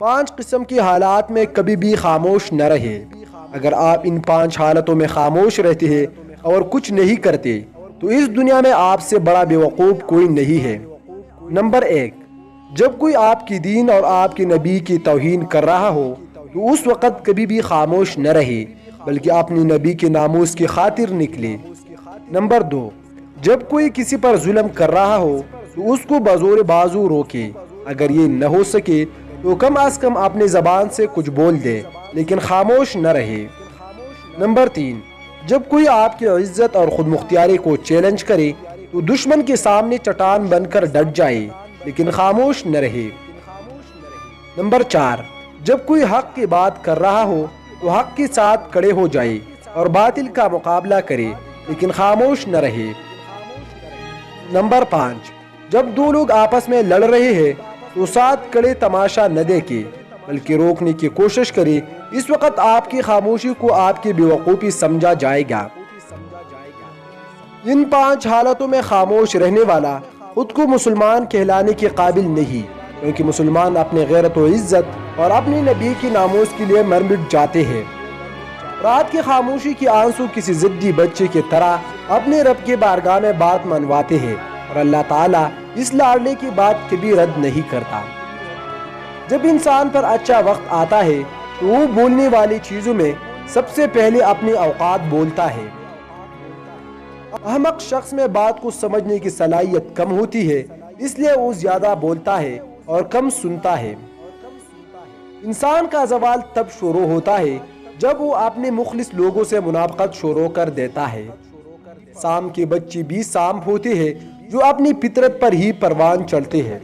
5 قسم کی حالات میں کبھی بھی خاموش نہ رہے۔ اگر آپ ان 5 حالتوں میں خاموش رہتے ہیں اور کچھ نہیں کرتے تو اس دنیا میں آپ سے بڑا بیوقوف کوئی نہیں ہے۔ نمبر 1، جب کوئی آپ کی دین اور آپ کے نبی کی توہین کر رہا ہو تو اس وقت کبھی بھی خاموش نہ رہے بلکہ اپنے نبی کے ناموس کی خاطر نکلے۔ نمبر 2، جب کوئی کسی پر ظلم کر رہا ہو تو اس کو بزور بازو روکے، اگر یہ نہ ہو سکے تو کم از کم اپنے زبان سے کچھ بول دے لیکن خاموش نہ رہے۔ نمبر 3، جب کوئی آپ کی عزت اور خود مختاری کو چیلنج کرے تو دشمن کے سامنے چٹان بن کر ڈٹ جائے لیکن خاموش نہ رہے۔ نمبر 4، جب کوئی حق کی بات کر رہا ہو تو حق کے ساتھ کھڑے ہو جائے اور باطل کا مقابلہ کرے لیکن خاموش نہ رہے۔ نمبر 5، جب 2 لوگ آپس میں لڑ رہے ہیں تو ساتھ کھڑے تماشا نہ دیکھے بلکہ روکنے کی کوشش کرے، اس وقت آپ کی خاموشی کو آپ کی بیوقوفی سمجھا جائے گا۔ ان 5 حالتوں میں خاموش رہنے والا خود کو مسلمان کہلانے کے قابل نہیں، کیونکہ مسلمان اپنے غیرت و عزت اور اپنے نبی کی ناموس کے لیے مر مٹ جاتے ہیں۔ رات کی خاموشی کے آنسو کسی ضدی بچے کی طرح اپنے رب کے بارگاہ میں بات منواتے ہیں اور اللہ تعالیٰ اس لاڈلے کی بات کبھی رد نہیں کرتا۔ جب انسان پر اچھا وقت آتا ہے تو وہ بولنے والی چیزوں میں سب سے پہلے اپنی اوقات بولتا ہے۔ احمق شخص میں بات کو سمجھنے کی صلاحیت کم ہوتی ہے، اس لیے وہ زیادہ بولتا ہے اور کم سنتا ہے۔ انسان کا زوال تب شروع ہوتا ہے جب وہ اپنے مخلص لوگوں سے منافقت شروع کر دیتا ہے۔ سام کے بچے بھی سام ہوتے ہیں جو اپنی فطرت پر ہی پروان چڑھتے ہیں۔